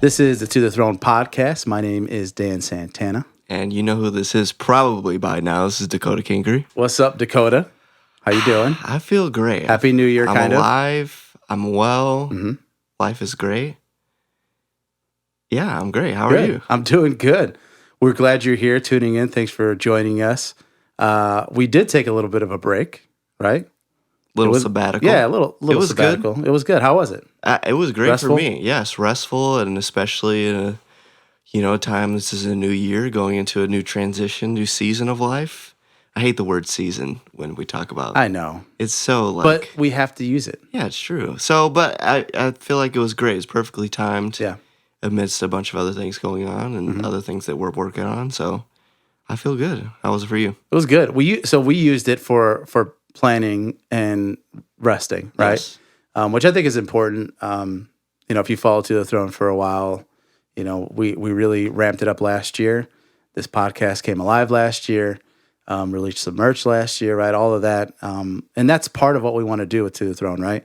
This is the To the Throne podcast. My name is Dan Santana. And you know who this is probably by now. This is Dakota Kingery. What's up, Dakota? How you doing? I feel great. Happy New Year, I'm kind of. I'm alive. I'm well. Mm-hmm. Life is great. Yeah, I'm great. How Good. are you? I'm doing good. We're glad you're here tuning in. Thanks for joining us. We did take a little bit of a break, right? Little sabbatical. Yeah, a little It was sabbatical. good. It was good. How was it? It was great Restful? for me. Yes, restful, and especially in a time. This is a new year, going into a new transition, new season of life. I hate the word season when we talk about. I know, It's so like. but we have to use it. Yeah, it's true. So, but I feel like it was great. It's perfectly timed. Yeah. Amidst a bunch of other things going on and other things that we're working on. So I feel good. How was it for you? It was good. We used it for planning and resting, right? Yes. Which I think is important. If you follow To the Throne for a while, we really ramped it up last year. This podcast came alive last year. Released some merch last year, right? All of that, and that's part of what we want to do with To the Throne, right?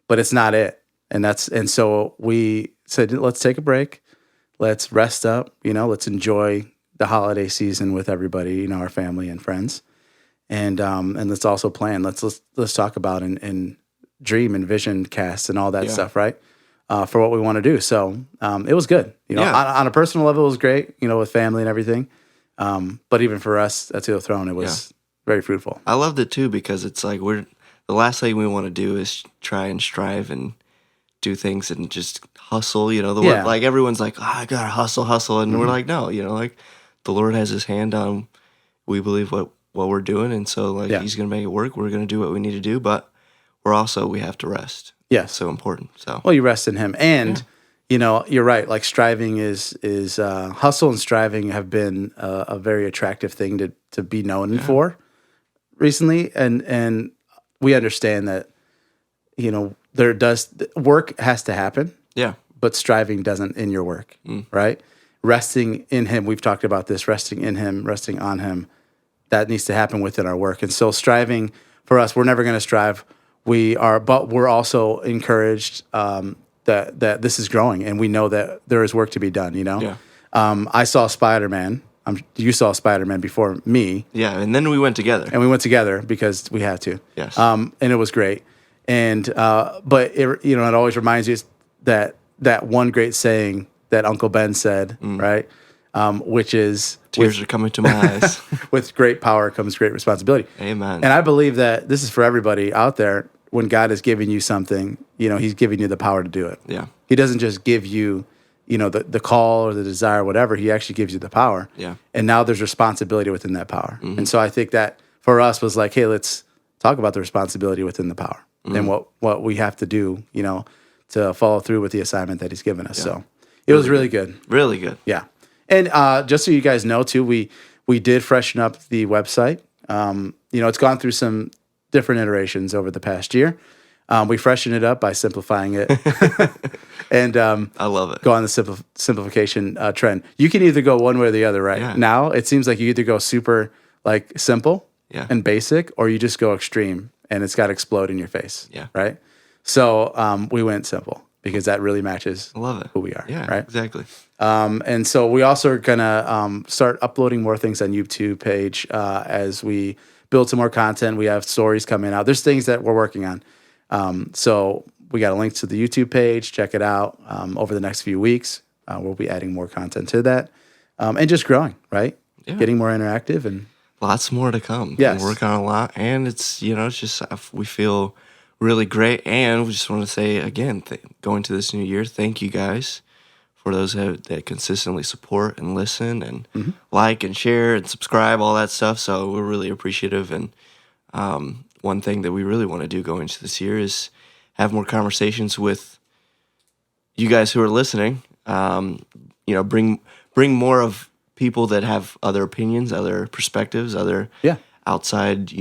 But it's not it, and so we said, let's take a break, let's rest up, let's enjoy the holiday season with everybody, our family and friends, and let's also plan. Let's talk about and dream and vision cast and all that stuff, right? For what we want to do. So it was good. On a personal level, it was great. With family and everything. But even for us at To the Throne, it was very fruitful. I loved it too because it's like the last thing we want to do is try and strive and do things and just hustle. Like everyone's like, I gotta hustle, and we're like, no, like the Lord has His hand on. We believe what we're doing, and so He's gonna make it work. We're gonna do what we need to do, but we have to rest. Yes, It's so important. So you rest in Him, and you're right. Like striving is hustle and striving have been a very attractive thing to be known for recently, and we understand that work has to happen. yeah, But striving doesn't in your work, right? Resting in Him, we've talked about this, resting in Him, resting on Him, that needs to happen within our work. And so striving, for us, we're never going to strive. But we're also encouraged that this is growing, and we know that there is work to be done, Yeah. I saw Spider-Man. You saw Spider-Man before me. Yeah, and then we went together. And we went together because we had to. Yes. And it was great. And but it always reminds you that one great saying that Uncle Ben said, right? Which is Tears are coming to my eyes. with great power comes great responsibility. Amen. And I believe that this is for everybody out there. When God is giving you something, He's giving you the power to do it. Yeah. He doesn't just give you, the call or the desire, or whatever. He actually gives you the power. Yeah. And now there's responsibility within that power. And so I think that for us was like, hey, let's talk about the responsibility within the power and what we have to do, to follow through with the assignment that He's given us. So it was really good. Really good. Yeah. And just so you guys know too, we did freshen up the website. It's gone through some different iterations over the past year. We freshened it up by simplifying it, and I love it. go on the simplification trend. You can either go one way or the other, right? Yeah. Now it seems like you either go super simple and basic, or you just go extreme and it's got to explode in your face. Yeah. Right. So we went simple because that really matches I love it. who we are. Yeah, Right. exactly. And so we also are gonna start uploading more things on YouTube page as we build some more content. We have stories coming out. There's things that we're working on. So we got a link to the YouTube page. Check it out over the next few weeks. We'll be adding more content to that and just growing, right? Yeah. Getting more interactive and Lots more to come. Yes. We're working on a lot, and it's just we feel really great, and we just want to say again, going to this new year, thank you guys for those that consistently support and listen and like and share and subscribe, all that stuff. So we're really appreciative, and one thing that we really want to do going into this year is have more conversations with you guys who are listening. Bring more of people that have other opinions, other perspectives, other outside,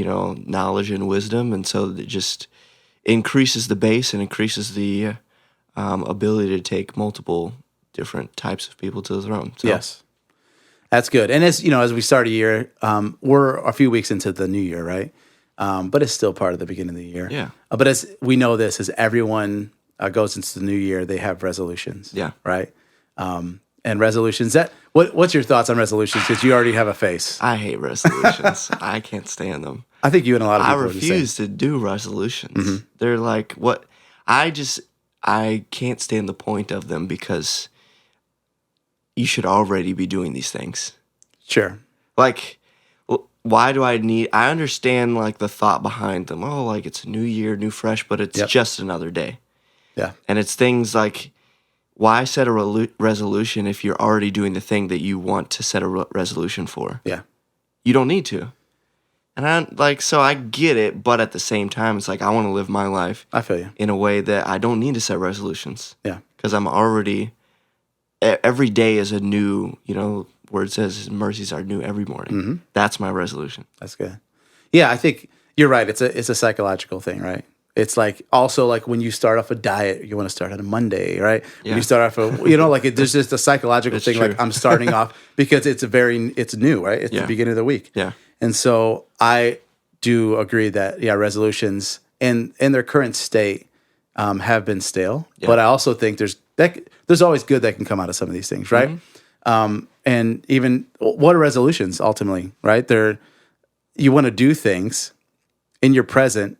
knowledge and wisdom. And so it just increases the base and increases the ability to take multiple different types of people to the throne. So, yes, that's good. And as we start a year, we're a few weeks into the new year, right? But it's still part of the beginning of the year. Yeah. But as we know this, as everyone goes into the new year, they have resolutions. Yeah. Right. And resolutions. What's your thoughts on resolutions? Because you already have a face. I hate resolutions. I can't stand them. I think you and a lot of I people are the same. refuse to do resolutions. They're like what I can't stand the point of them because you should already be doing these things. Sure. Like, why do I need? I understand like the thought behind them. Oh, like it's a new year, new fresh, but it's just another day. Yeah. And it's things like, why set a resolution if you're already doing the thing that you want to set a resolution for? Yeah. You don't need to. And so I get it, but at the same time, it's like I want to live my life I feel you. in a way that I don't need to set resolutions. Yeah. Because I'm already, every day is a new, where it says his mercies are new every morning. That's my resolution. That's good. Yeah, I think you're right. It's a psychological thing, right? It's like also like when you start off a diet, you want to start on a Monday, right? Yeah. When you start off there's just a psychological thing. true. Like I'm starting off because it's new, right? It's the beginning of the week. Yeah. And so I do agree that resolutions in their current state have been stale. Yeah. But I also think there's always good that can come out of some of these things, right? And even what are resolutions ultimately, right? You want to do things in your present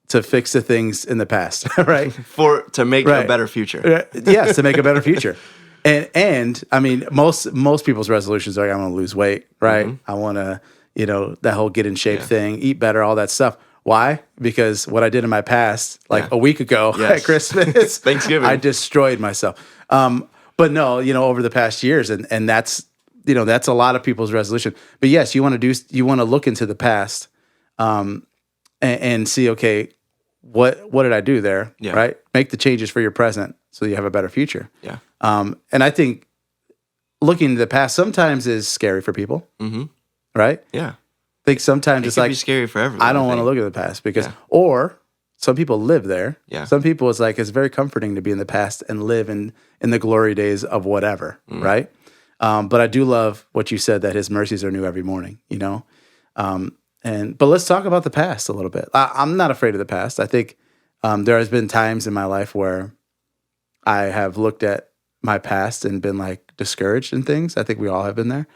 to fix the things in the past, right? To make a better future. Yes, to make a better future. And I mean, most people's resolutions are, like, I want to lose weight, right? I want to, that whole get in shape thing, eat better, all that stuff. Why? Because what I did in my past, like a week ago at Christmas, Thanksgiving, I destroyed myself. But no, over the past years, and that's, that's a lot of people's resolution. But yes, you want to look into the past, and see, okay, what did I do there? Yeah. Right? Make the changes for your present so you have a better future. Yeah. And I think looking to the past sometimes is scary for people. Mm-hmm. Right? Yeah. I think sometimes it's can like, be scary for everyone. I don't want to look at the past because, or some people live there. Yeah. Some people, it's very comforting to be in the past and live in the glory days of whatever. Right? But I do love what you said, that his mercies are new every morning, but let's talk about the past a little bit. I'm not afraid of the past. I think there has been times in my life where I have looked at my past and been like discouraged in things. I think we all have been there.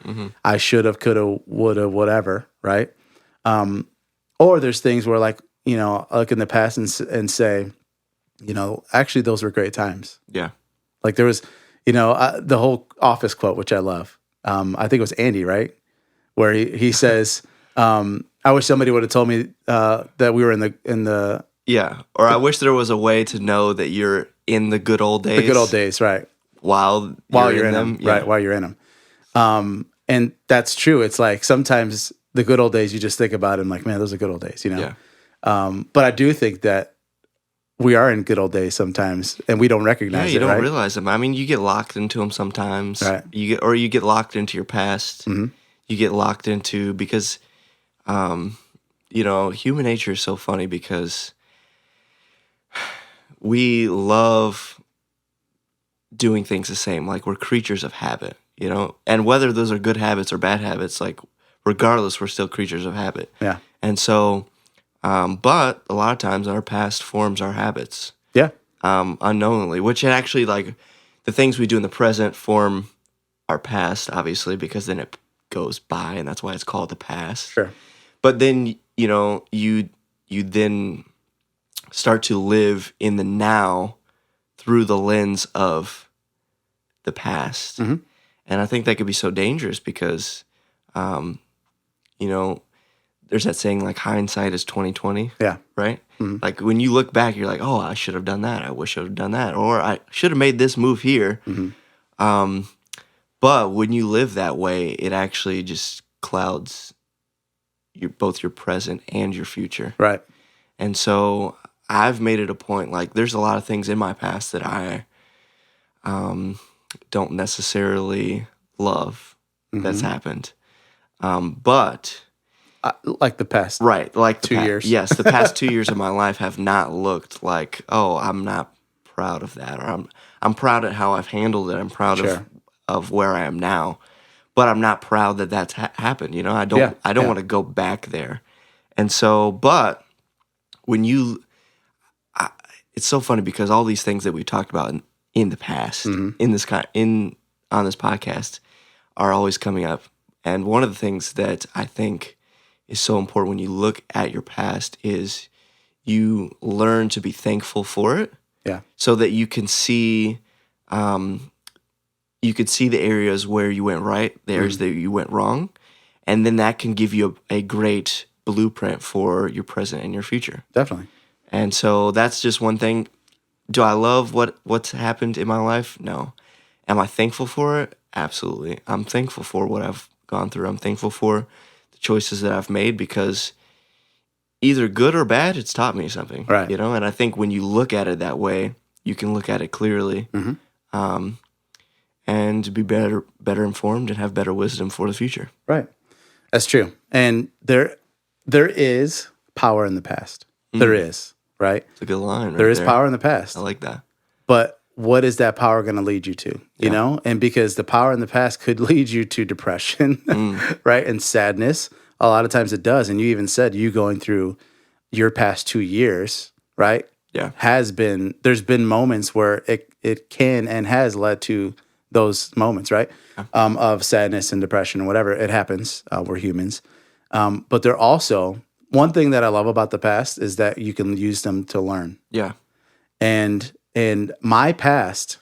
I should have, could have, would have, whatever, right? Or there's things where I look in the past and say, actually those were great times. Yeah. Like there was, the whole Office quote, which I love. I think it was Andy, right? Where he says, I wish somebody would have told me that we were in the yeah, or I wish there was a way to know that you're in the good old days. The good old days, right? While you're in them, right? While you're in them, and that's true. It's like sometimes the good old days, you just think about them like, man, those are good old days, Yeah. But I do think that we are in good old days sometimes, and we don't recognize it. You don't right? realize them. I mean, you get locked into them sometimes. Right. You get locked into your past. You get locked into because. Human nature is so funny because we love doing things the same. Like we're creatures of habit, and whether those are good habits or bad habits, like regardless, we're still creatures of habit. Yeah. And so, but a lot of times our past forms our habits. Yeah. Unknowingly, which actually like the things we do in the present form our past, obviously, because then it goes by, and that's why it's called the past. Sure. But then, you then start to live in the now through the lens of the past. And I think that could be so dangerous because, there's that saying like hindsight is 20/20. Yeah. Right? Like when you look back, you're like, oh, I should have done that. I wish I would have done that. Or I should have made this move here. But when you live that way, it actually just clouds both your present and your future. Right. And so I've made it a point, like there's a lot of things in my past that I don't necessarily love that's happened. But like the past. Right. Like 2 years. Yes. The past 2 years of my life have not looked like, oh, I'm not proud of that. Or I'm proud at how I've handled it. I'm proud of where I am now. But I'm not proud that that's happened. I don't want to go back there. And so, but when it's so funny because all these things that we talked about in the past in this on this podcast are always coming up. And one of the things that I think is so important when you look at your past is you learn to be thankful for it. Yeah. So that you can see the areas where you went right, the areas that you went wrong, and then that can give you a great blueprint for your present and your future. Definitely. And so that's just one thing. Do I love what's happened in my life? No. Am I thankful for it? Absolutely. I'm thankful for what I've gone through. I'm thankful for the choices that I've made because either good or bad, it's taught me something. Right. And I think when you look at it that way, you can look at it clearly and be better informed and have better wisdom for the future. Right. That's true. And there is power in the past. There is, right? It's a good line. There is power in the past. I like that. But what is that power going to lead you to? You know? And because the power in the past could lead you to depression, right? And sadness. A lot of times it does. And you even said you going through your past 2 years, right? Yeah. There's been moments where it can and has led to those moments, right? Of sadness and depression and whatever. It happens. We're humans. But they're also, one thing that I love about the past is that you can use them to learn. Yeah. And my past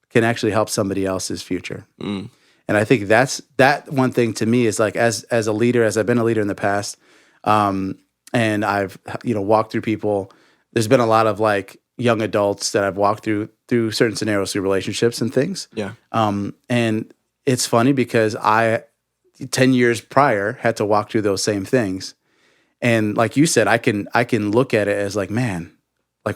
can actually help somebody else's future. And I think that one thing to me is like, as a leader, as I've been a leader in the past, and I've, walked through people, there's been a lot of like young adults that I've walked through certain scenarios, through relationships and things. Yeah. And it's funny because I, 10 years prior, had to walk through those same things. And like you said, I can look at it as like, man,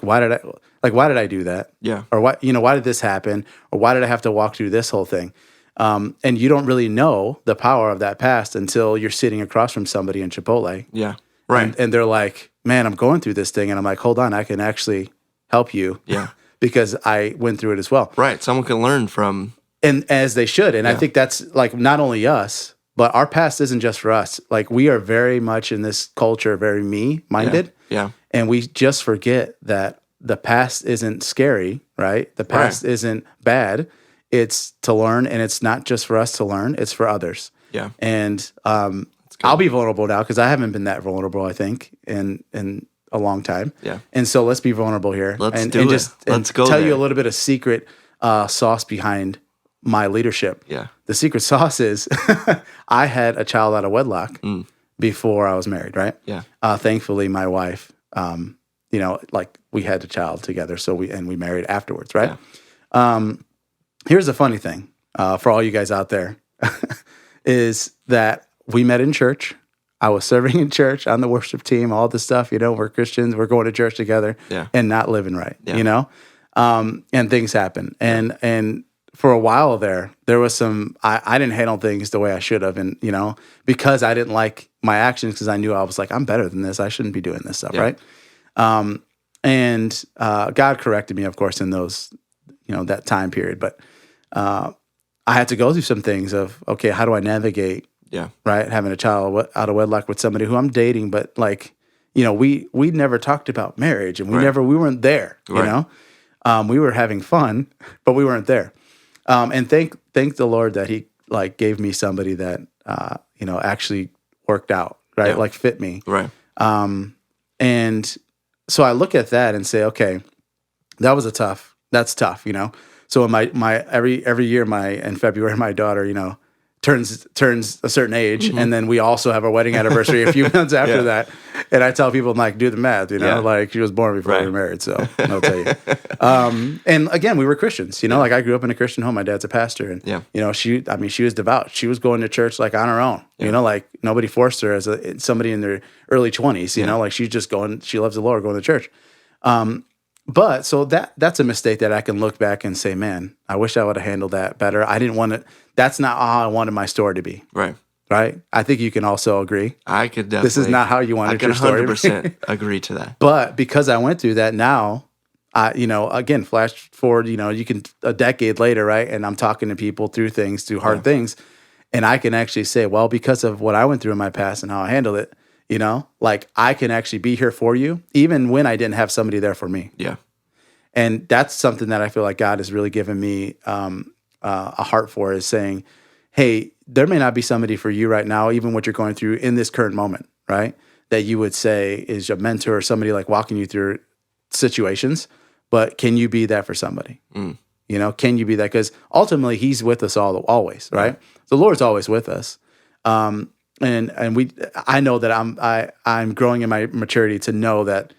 why did I do that? Yeah. Or why did this happen? Or why did I have to walk through this whole thing? And you don't really know the power of that past until you're sitting across from somebody in Chipotle. Yeah. Right. And they're like, man, I'm going through this thing. And I'm like, hold on, I can actually help you. Yeah. Because I went through it as well. Right. Someone can learn from. And as they should. And I think that's like not only us, but our past isn't just for us. Like we are very much in this culture, very me-minded. Yeah. And we just forget that the past isn't scary, right? The past isn't bad. It's to learn, and it's not just for us to learn, it's for others. Yeah. And I'll be vulnerable now because I haven't been that vulnerable, I think, in a long time. Yeah. And so let's be vulnerable here. Let's and do it. Just Let's go tell you there. a little bit of secret sauce behind my leadership. Yeah. The secret sauce is I had a child out of wedlock before I was married, right? Yeah. Thankfully, my wife, we had a child together, so we married afterwards, right? Yeah. Here's the funny thing for all you guys out there is that we met in church. I was serving in church on the worship team, all this stuff. We're Christians. We're going to church together and not living right, and things happen. And for a while there was some, I didn't handle things the way I should have. And, because I didn't like my actions, because I knew I was like, I'm better than this. I shouldn't be doing this stuff, right? And God corrected me, of course, in those, that time period. But I had to go through some things of, okay, how do I navigate, right? Having a child out of wedlock with somebody who I'm dating, but like, we never talked about marriage, and we weren't there, we were having fun, but we weren't there. And thank the Lord that He like gave me somebody that actually worked out, right? Like fit me, Right. And so I look at that and say, okay, that's tough, So in my every year, in February, my daughter, turns a certain age, and then we also have our wedding anniversary a few months after that. And I tell people, I'm like, do the math, like she was born before we were married, so I'll tell you. And again, we were Christians, like I grew up in a Christian home. My dad's a pastor, and she was devout. She was going to church like on her own, like nobody forced her as somebody in their early 20s, like she's just going. She loves the Lord, going to church. But so that's a mistake that I can look back and say, man, I wish I would have handled that better. I didn't want it. That's not how I wanted my story to be. Right. I think you can also agree. I could definitely. This is not how you wanted your story. I can 100% agree to that. But because I went through that now, again, flash forward, you can a decade later, right? And I'm talking to people through hard things. And I can actually say, well, because of what I went through in my past and how I handled it, like I can actually be here for you, even when I didn't have somebody there for me. Yeah. And that's something that I feel like God has really given me a heart for, is saying, hey, there may not be somebody for you right now, even what you're going through in this current moment, right? That you would say is a mentor or somebody like walking you through situations, but can you be that for somebody? You know, can you be that? Because ultimately, He's with us always, right? The Lord's always with us, and I know that I'm growing in my maturity to know that,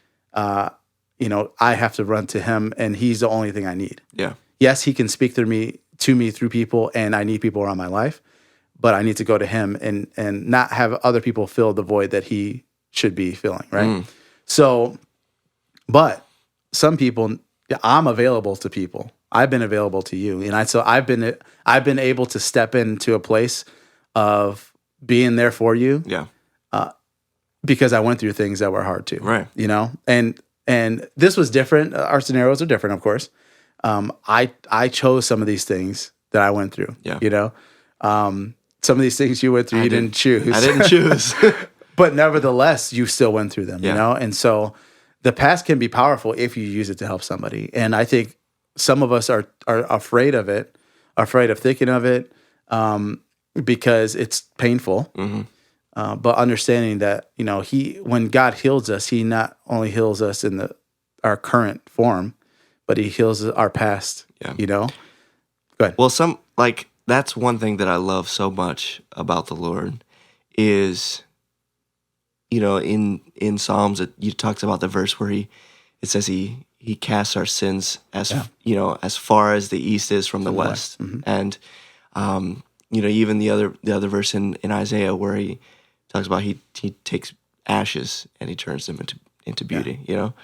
you know, I have to run to Him, and He's the only thing I need. Yeah. Yes, He can speak to me through people, and I need people around my life, but I need to go to Him and not have other people fill the void that He should be filling, right? So, but some people, I'm available to people. I've been available to you, and I've been able to step into a place of being there for you, Yeah. because I went through things that were hard too, Right. you know, and this was different. Our scenarios are different, of course. I chose some of these things that I went through. Yeah. You know, some of these things you went through, you didn't choose. I didn't choose. But nevertheless, you still went through them, you know? And so the past can be powerful if you use it to help somebody. And I think some of us are afraid of it, afraid of thinking of it, because it's painful. But understanding that, you know, when God heals us, He not only heals us in our current form, but He heals our past, you know? Go ahead. Well, that's one thing that I love so much about the Lord is, you know, in Psalms, you talked about the verse where it says he casts our sins you know, as far as the east is from the west. And, you know, even the other verse in Isaiah where he talks about he takes ashes and He turns them into beauty, you know?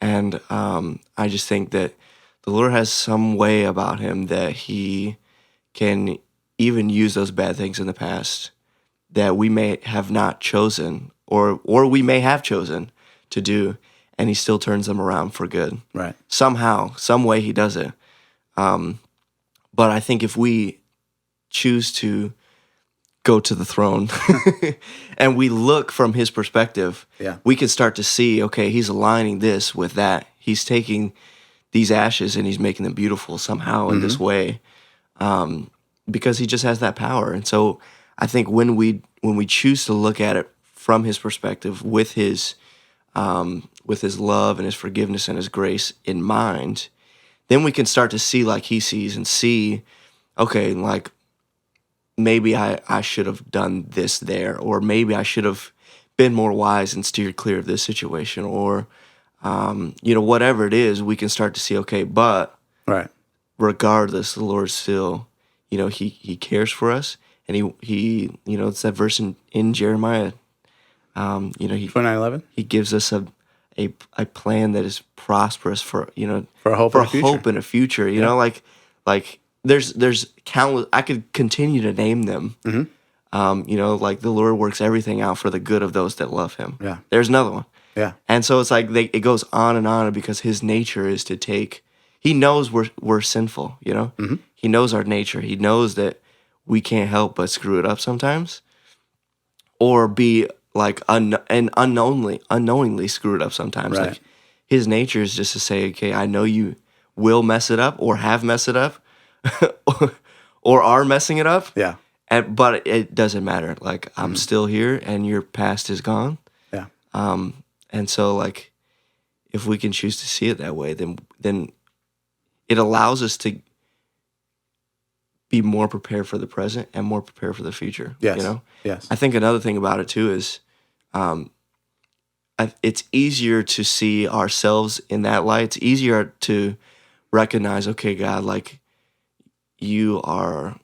And I just think that the Lord has some way about Him that He can even use those bad things in the past that we may have not chosen or we may have chosen to do, and He still turns them around for good. Right. Somehow, some way He does it. But I think if we choose to go to the throne and we look from His perspective, we can start to see, okay, He's aligning this with that. He's taking these ashes and He's making them beautiful somehow in this way, because He just has that power. And so I think when we choose to look at it from His perspective, with His love and His forgiveness and His grace in mind, then we can start to see like He sees and see, okay, like maybe I should have done this there, or maybe I should have been more wise and steered clear of this situation, or you know, whatever it is, we can start to see, okay, but regardless, the Lord still, you know, He cares for us, and He you know, it's that verse in Jeremiah, you know, 29:11. He gives us a plan that is prosperous for, you know, for hope in a future. You know, like there's countless. I could continue to name them. You know, like the Lord works everything out for the good of those that love Him. Yeah. There's another one. Yeah. And so it's like it goes on and on, because His nature is to take. He knows we're sinful. You know, He knows our nature. He knows that we can't help but screw it up sometimes, or be like unknowingly screw it up sometimes. Right. Like His nature is just to say, okay, I know you will mess it up, or have messed it up, or are messing it up. Yeah. But it doesn't matter. Like I'm still here, and your past is gone. Yeah. And so like, if we can choose to see it that way, then it allows us to be more prepared for the present and more prepared for the future. Yes. You know? Yes. I think another thing about it too is, it's easier to see ourselves in that light. It's easier to recognize, okay, God, like you're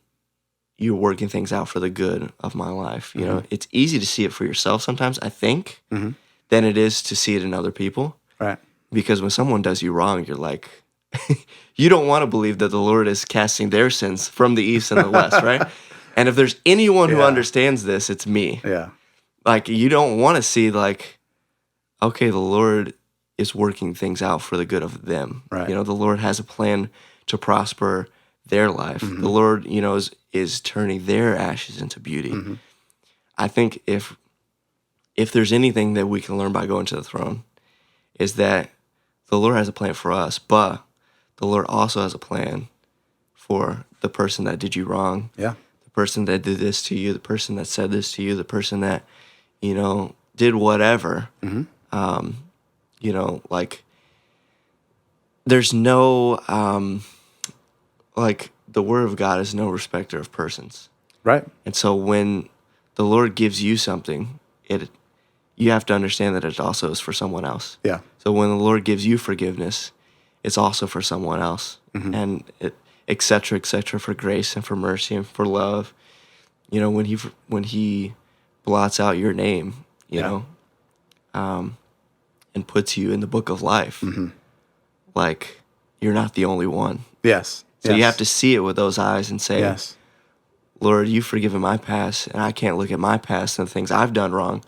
working things out for the good of my life. You know, it's easy to see it for yourself sometimes, I think, than it is to see it in other people. Right. Because when someone does you wrong, you're like, you don't want to believe that the Lord is casting their sins from the east and the west, right? And if there's anyone who understands this, it's me. Yeah. Like, you don't want to see, like, okay, the Lord is working things out for the good of them. Right. You know, the Lord has a plan to prosper their life. The Lord, you know, is turning their ashes into beauty. I think if there's anything that we can learn by going to the throne, is that the Lord has a plan for us, but the Lord also has a plan for the person that did you wrong, Yeah. the person that did this to you, the person that said this to you, the person that, did whatever. Like, there's no, like, the Word of God is no respecter of persons. Right. And so when the Lord gives you something, you have to understand that it also is for someone else. Yeah. So when the Lord gives you forgiveness, it's also for someone else. And et cetera, for grace and for mercy and for love. When he blots out your name, and puts you in the book of life, like, you're not the only one. Yes. So you have to see it with those eyes and say, Yes. Lord, you've forgiven my past, and I can't look at my past and the things I've done wrong,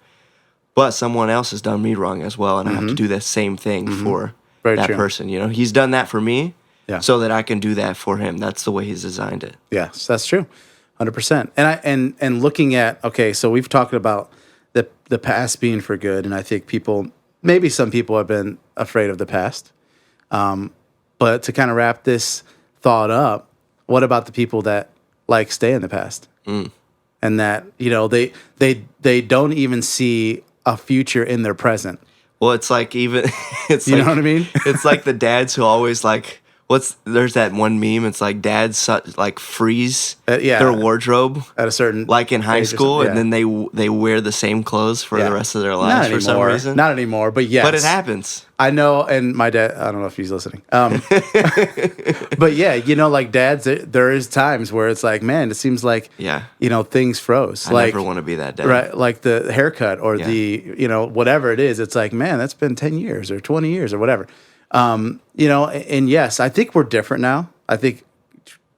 but someone else has done me wrong as well, and I have to do that same thing for Very that true. person. He's done that for me, Yeah. so that I can do that for him. That's the way he's designed it. Yes, that's true, 100%. And looking at, okay, so we've talked about the past being for good, and I think maybe some people have been afraid of the past. But to kind of wrap this thought up, what about the people that stay in the past, and that they don't even see a future in their present? Well, it's like it's You know what I mean? It's like the dads who always there's that one meme. It's like dads freeze their wardrobe At a certain like in high age or school, something, and then they wear the same clothes for the rest of their lives for some reason. Not anymore, but yes. But it happens. I know, and my dad, I don't know if he's listening. But yeah, like dads, there is times where it's like, man, it seems like, things froze. I never want to be that dad. Right, like the haircut or the, whatever it is. It's like, man, that's been 10 years or 20 years or whatever. And yes, I think we're different now. I think,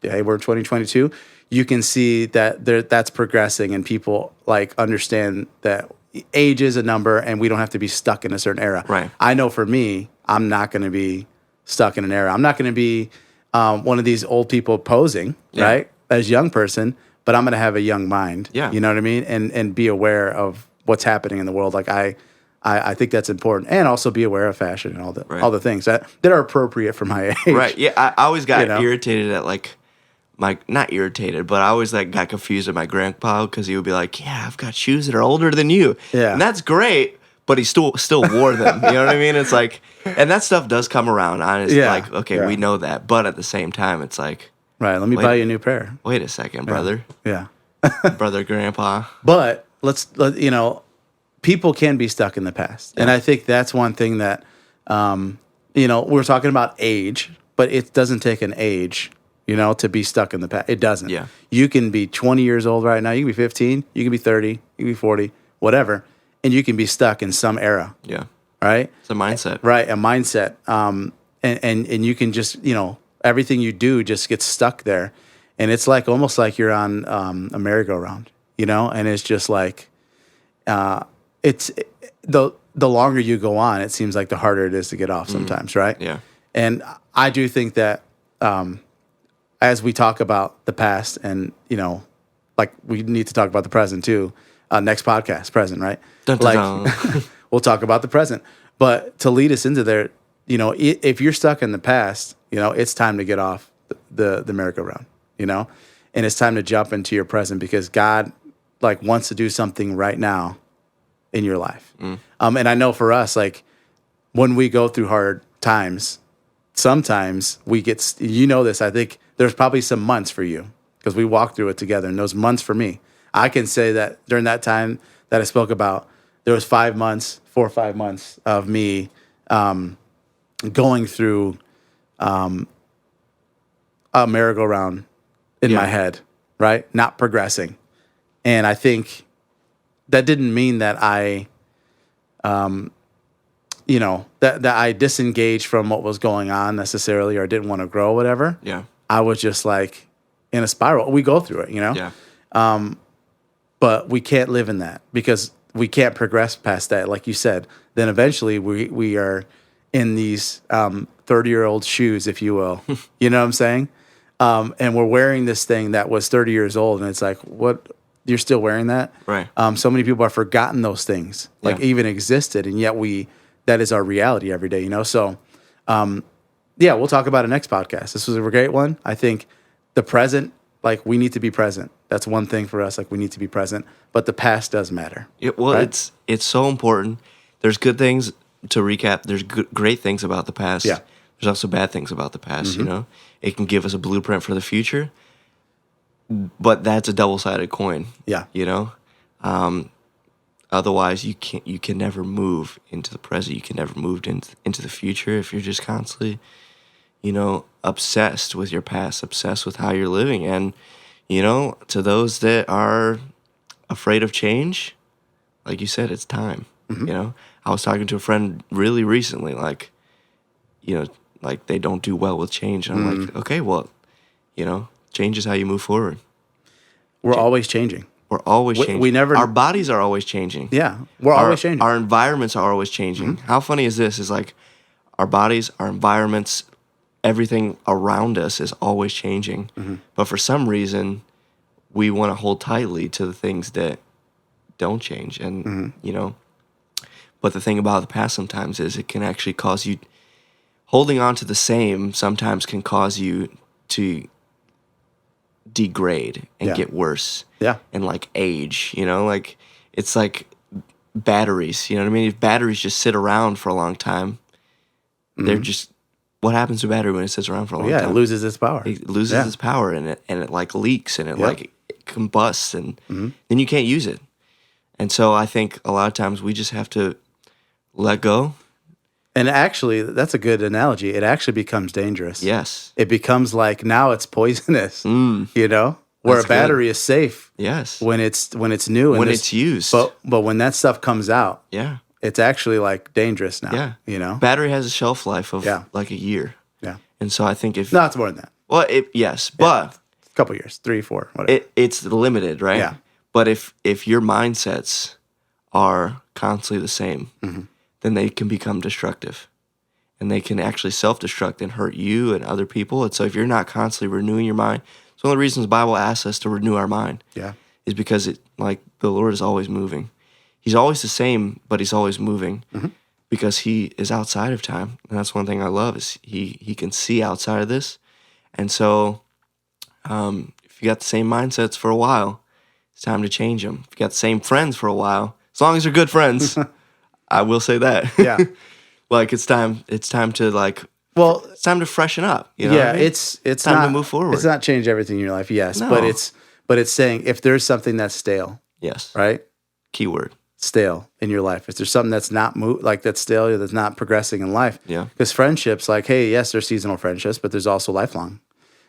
hey, we're in 2022. You can see that that's progressing, and people understand that age is a number, and we don't have to be stuck in a certain era. Right. I know for me, I'm not going to be stuck in an era. I'm not going to be one of these old people posing, right, as a young person, but I'm going to have a young mind. Yeah. You know what I mean? And be aware of what's happening in the world. Like I think that's important, and also be aware of fashion and all the things that are appropriate for my age. Right. Yeah. I always got irritated at not irritated, but I always got confused with my grandpa because he would be like, "Yeah, I've got shoes that are older than you." Yeah. And that's great, but he still wore them. You know what I mean? It's like, and that stuff does come around. Honestly, okay, we know that, but at the same time, it's like, right. Let me buy you a new pair. Wait a second, brother. Yeah. Brother, grandpa. But people can be stuck in the past. And I think that's one thing that, we're talking about age, but it doesn't take an age, to be stuck in the past. It doesn't. Yeah. You can be 20 years old right now. You can be 15. You can be 30. You can be 40, whatever. And you can be stuck in some era. Yeah. Right? It's a mindset. Right. A mindset. And you can just, everything you do just gets stuck there. And it's almost like you're on a merry-go-round, and it's just like, it's the longer you go on, it seems like the harder it is to get off sometimes, right? Yeah. And I do think that as we talk about the past, and we need to talk about the present too. Next podcast, present, right? Dun, dun, dun. We'll talk about the present, but to lead us into there, if you're stuck in the past, it's time to get off the merry-go-round, and it's time to jump into your present, because God wants to do something right now in your life. And I know for us, when we go through hard times, sometimes we get, this, I think there's probably some months for you, because we walked through it together, and those months for me, I can say that during that time that I spoke about, there was 4 or 5 months of me going through a merry-go-round in my head, right? Not progressing. And I think that didn't mean that I, that I disengaged from what was going on necessarily, or didn't want to grow, whatever. Yeah. I was just in a spiral. We go through it, Yeah. But we can't live in that, because we can't progress past that. Like you said, then eventually we are in these 30-year-old shoes, if you will. You know what I'm saying? And we're wearing this thing that was 30 years old, and it's like, what? You're still wearing that? Right. So many people have forgotten those things, even existed, and yet that is our reality every day, So Yeah, we'll talk about it next podcast. This was a great one. I think the present, like we need to be present. That's one thing for us. Like we need to be present, but the past does matter. Well, right? it's so important. There's good things to recap. There's great things about the past. Yeah. There's also bad things about the past. You know, it can give us a blueprint for the future, but that's a double-sided coin. Yeah. You know, otherwise you can never move into the present. You can never move into the future if you're just constantly, you know, obsessed with your past, obsessed with how you're living. And, you know, to those that are afraid of change, like you said, it's time. You know, I was talking to a friend really recently, like, you know, like they don't do well with change. And I'm like, okay, well, you know, change is how you move forward. We're always changing. We're always changing. we never- Our bodies are always changing. Yeah, we're always changing. Our environments are always changing. How funny is this? Is like our bodies, our environments, everything around us is always changing. But for some reason, we want to hold tightly to the things that don't change. And, you know, but the thing about the past sometimes is it can actually cause you, holding on to the same sometimes can cause you to degrade and Yeah. get worse. Yeah. And like age, you know, like it's like batteries, you know what I mean? If batteries just sit around for a long time, they're just, what happens to a battery when it sits around for a long Yeah, time? it loses its power. It loses Yeah. its power and it like leaks and it Yep. like it combusts and then you can't use it. And so I think a lot of times we just have to let go. And actually, that's a good analogy. It actually becomes dangerous. Yes. It becomes like now it's poisonous. You know, where That's a battery is safe Yes. when it's new and When this- it's used. But when that stuff comes out, Yeah. it's actually like dangerous now. Yeah. You know. Battery has a shelf life of Yeah. like a year. Yeah. And so I think if, No, it's more than that. well, yes, but A couple years, 3, 4, whatever. it's limited, right? Yeah. But if your mindsets are constantly the same, then they can become destructive. And they can actually self-destruct and hurt you and other people. And so if you're not constantly renewing your mind, it's one of the reasons the Bible asks us to renew our mind. Yeah. Is because it, like, the Lord is always moving. He's always the same, but he's always moving because he is outside of time. And that's one thing I love is he can see outside of this. And so if you got the same mindsets for a while, it's time to change them. If you got the same friends for a while, as long as they're good friends, I will say that. Yeah. Like it's time to like, Well, it's time to freshen up. You know yeah, what I mean? it's time not to move forward. It's not change everything in your life, yes, No. but it's saying if there's something that's stale, Yes. right? Keyword. Stale in your life. If there's something that's not like that's stale or that's not progressing in life. Yeah. Because friendships, like, hey, yes, there's seasonal friendships, but there's also lifelong.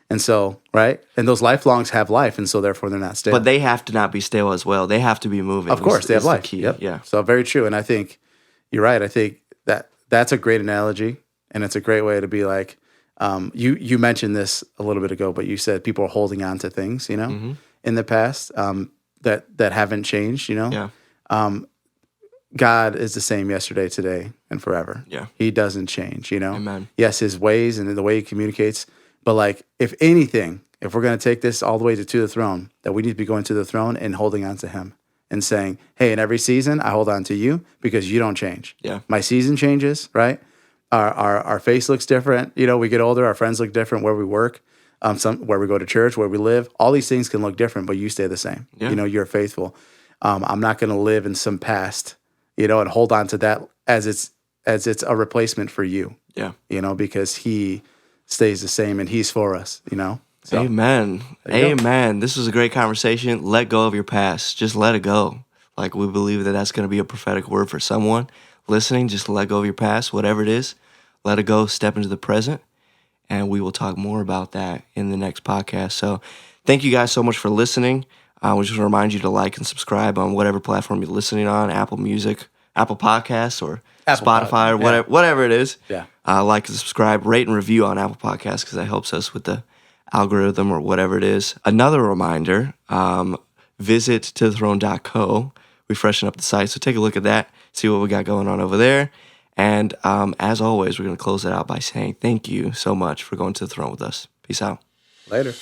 And so, right? And those lifelongs have life, and so therefore they're not stale. But they have to not be stale as well. They have to be moving. Of course, they have Is the life. key. Yep. Yeah. So very true. And I think you're right. I think that's a great analogy, and it's a great way to be like, you mentioned this a little bit ago, but you said people are holding on to things, you know, in the past that haven't changed, you know. Yeah. God is the same yesterday, today, and forever. Yeah. He doesn't change, you know. Amen. Yes, his ways and the way he communicates, but like if anything, if we're going to take this all the way to the throne, that we need to be going to the throne and holding on to him and saying, hey, in every season, I hold on to you because you don't change. Yeah. My season changes, right? Our face looks different. You know, we get older, our friends look different, where we work, where we go to church, where we live. All these things can look different, but you stay the same. Yeah. You know, you're faithful. I'm not going to live in some past, you know, and hold on to that as it's a replacement for you. Yeah. You know, because he stays the same and he's for us, you know? So, Amen. you go. Amen. This was a great conversation. Let go of your past. Just let it go. Like we believe that that's going to be a prophetic word for someone listening. Just let go of your past, whatever it is. Let it go. Step into the present. And we will talk more about that in the next podcast. So thank you guys so much for listening. We just want to remind you to like and subscribe on whatever platform you're listening on, Apple Music, Apple Podcasts, or Apple Spotify, or Pod- whatever it is. Yeah. Like and subscribe, rate and review on Apple Podcasts because that helps us with the algorithm or whatever it is. Another reminder, visit tothethrone.co. We freshen up the site, so take a look at that, see what we got going on over there. And as always, we're going to close it out by saying thank you so much for going to the throne with us. Peace out. Later.